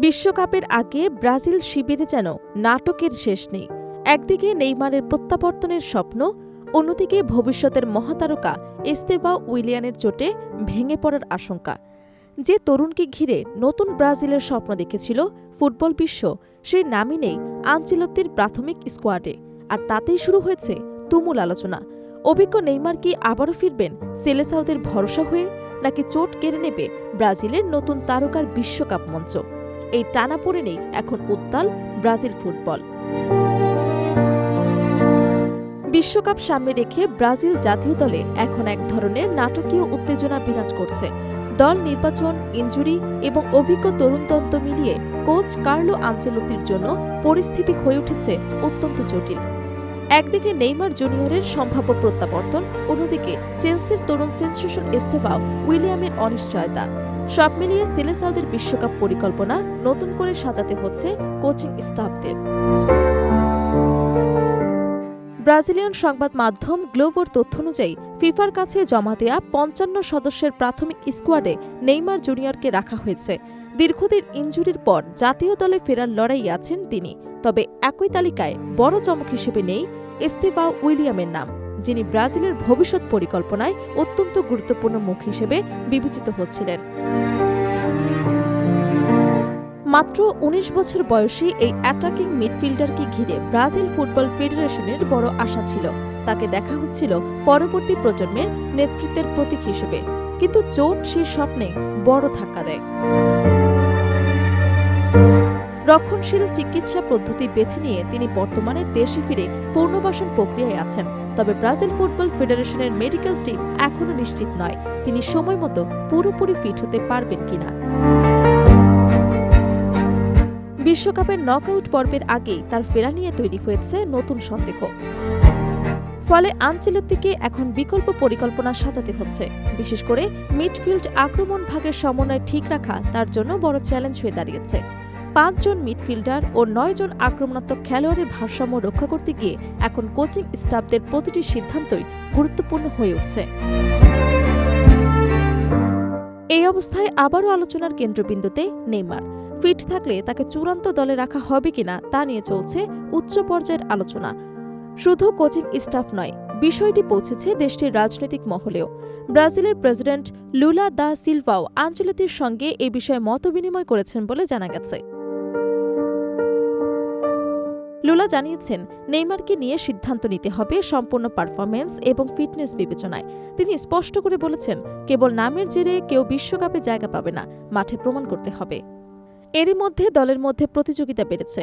বিশ্বকাপের আগে ব্রাজিল শিবিরে যেন নাটকের শেষ নেই। একদিকে নেইমারের প্রত্যাবর্তনের স্বপ্ন, অন্যদিকে ভবিষ্যতের মহাতারকা এস্তেভাও উইলিয়ানের চোটে ভেঙে পড়ার আশঙ্কা। যে তরুণকে ঘিরে নতুন ব্রাজিলের স্বপ্ন দেখেছিল ফুটবল বিশ্ব, সেই নামই নেই আনচেলত্তির প্রাথমিক স্কোয়াডে। আর তাতেই শুরু হয়েছে তুমুল আলোচনা। অভিজ্ঞ নেইমার কি আবারও ফিরবেন সেলেসাওদের ভরসা হয়ে, নাকি চোট কেড়ে নেবে ব্রাজিলের নতুন তারকার বিশ্বকাপ মঞ্চ? এই টানাপোড়েনেই এখন উত্তাল ব্রাজিল ফুটবল। বিশ্বকাপ সামনে রেখে ব্রাজিল জাতীয় দলে এখন এক ধরনের নাটকীয় উত্তেজনা বিরাজ করছে। দল নির্বাচন, ইনজুরি এবং অভিজ্ঞ তরুণতন্ত্র মিলিয়ে কোচ কার্লো আনচেলত্তির জন্য পরিস্থিতি হয়ে উঠেছে অত্যন্ত জটিল। একদিকে নেইমার জুনিয়রের সম্ভাব্য প্রত্যাবর্তন, অন্যদিকে চেলসির তরুণ সেন্সেশন এস্তেভাও উইলিয়ামের অনিশ্চয়তা। সব মিলিয়ে সেলেসাওদের বিশ্বকাপ পরিকল্পনা নতুন করে সাজাতে হচ্ছে কোচিং স্টাফদের। ব্রাজিলিয়ান সংবাদ মাধ্যম গ্লোবোর তথ্য অনুযায়ী ফিফার কাছে জমা দেয়া ৫৫ সদস্যের প্রাথমিক স্কোয়াডে নেইমার জুনিয়রকে রাখা হয়েছে। দীর্ঘদিন ইনজুরির পর জাতীয় দলে ফেরার লড়াইয়ে আছেন তিনি। তবে একই তালিকায় বড় চমক হিসেবে নেই এস্তেভাও উইলিয়ামের নাম, যিনি ব্রাজিলের ভবিষ্যৎ পরিকল্পনায় অত্যন্ত গুরুত্বপূর্ণ মুখ হিসেবে বিবেচিত হচ্ছিলেন। মাত্র ১৯ বছর বয়সী এই অ্যাটাকিং মিডফিল্ডারকে ঘিরে ব্রাজিল ফুটবল ফেডারেশনের বড় আশা ছিল। তাকে দেখা হচ্ছিল পরবর্তী প্রজন্মের নেতৃত্বের প্রতীক হিসেবে। কিন্তু চোট সেই স্বপ্নে বড় ধাক্কা দেয়। রক্ষণশীল চিকিৎসা পদ্ধতি বেছে নিয়ে তিনি বর্তমানে দেশে ফিরে পুনর্বাসন প্রক্রিয়ায় আছেন। তবে ব্রাজিল ফুটবল ফেডারেশনের মেডিকেল টিম এখনও নিশ্চিত নয় তিনি সময়মতো পুরোপুরি ফিট হতে পারবেন কিনা। বিশ্বকাপের নকআউট পর্বের আগেই তার ফেরা নিয়ে তৈরি হয়েছে নতুন সন্দেহ। ফলে আনচেলত্তিকে এখন বিকল্প পরিকল্পনা সাজাতে হচ্ছে। বিশেষ করে মিডফিল্ড আক্রমণ ভাগের সমন্বয় ঠিক রাখা তার জন্য বড় চ্যালেঞ্জ হয়ে দাঁড়িয়েছে। ৫ জন মিডফিল্ডার ও ৯ জন আক্রমণাত্মক খেলোয়াড়ের ভারসাম্য রক্ষা করতে গিয়ে এখন কোচিং স্টাফদের প্রতিটি সিদ্ধান্তই গুরুত্বপূর্ণ হয়ে উঠছে। এই অবস্থায় আবারও আলোচনার কেন্দ্রবিন্দুতে নেইমার। ফিট থাকলে তাকে চূড়ান্ত দলে রাখা হবে কিনা তা নিয়ে চলছে উচ্চ পর্যায়ের আলোচনা। শুধু কোচিং স্টাফ নয়, বিষয়টি পৌঁছেছে দেশটির রাজনৈতিক মহলেও। ব্রাজিলের প্রেসিডেন্ট লুলা দা সিলভাও আনচেলত্তির সঙ্গে এ বিষয়ে মতবিনিময় করেছেন বলে জানা গেছে। লুলা জানিয়েছেন, নেইমারকে নিয়ে সিদ্ধান্ত নিতে হবে সম্পূর্ণ পারফরম্যান্স এবং ফিটনেস বিবেচনায়। তিনি স্পষ্ট করে বলেছেন, কেবল নামের জেরে কেউ বিশ্বকাপে জায়গা পাবে না, মাঠে প্রমাণ করতে হবে। এরই মধ্যে দলের মধ্যে প্রতিযোগিতা বেড়েছে।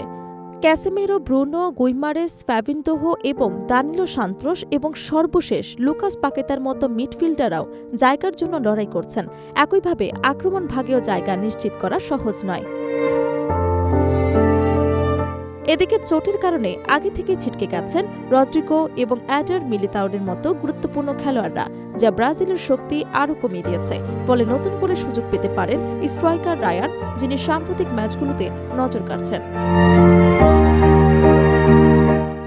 ক্যাসেমেরো, ব্রুনো, গুইমারেস, ফ্যাবিনহো এবং দানিলো সান্ত্রোস এবং সর্বশেষ লুকাস পাকেতার মতো মিডফিল্ডাররাও জায়গার জন্য লড়াই করছেন। একইভাবে আক্রমণ ভাগেও জায়গা নিশ্চিত করা সহজ নয়। এদিকে চোটের কারণে আগে থেকে ছিটকে গেছেন রদ্রিগো এবং অ্যাডার মিলিতাওয়ের মতো গুরুত্বপূর্ণ খেলোয়াড়রা, যা ব্রাজিলের শক্তি আরও কমিয়ে দিয়েছে। ফলে নতুন করে সুযোগ পেতে পারেন স্ট্রাইকার রায়ান, যিনি সাম্প্রতিক ম্যাচগুলোতে নজর কাড়ছেন।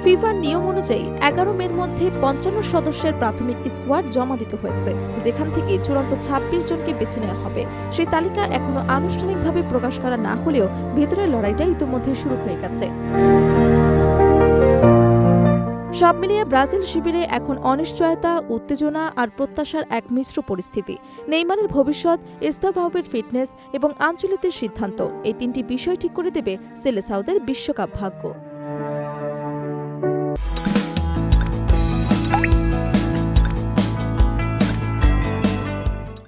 ফিফার নিয়ম অনুযায়ী ১১ মের মধ্যে ৫৫ সদস্যের প্রাথমিক স্কোয়াড জমা দিতে হয়েছে, যেখান থেকে চূড়ান্ত ২৬ জনকে বেছে নেওয়া হবে। সেই তালিকা এখনও আনুষ্ঠানিকভাবে প্রকাশ করা না হলেও ভেতরের লড়াইটা ইতিমধ্যে শুরু হয়ে গেছে। সব মিলিয়ে ব্রাজিল শিবিরে এখন অনিশ্চয়তা, উত্তেজনা আর প্রত্যাশার এক মিশ্র পরিস্থিতি। নেইমারের ভবিষ্যৎ, এস্তেভাওয়ের ফিটনেস এবং আনচেলত্তির সিদ্ধান্ত, এই তিনটি বিষয় ঠিক করে দেবে সেলেসাওদের বিশ্বকাপ ভাগ্য।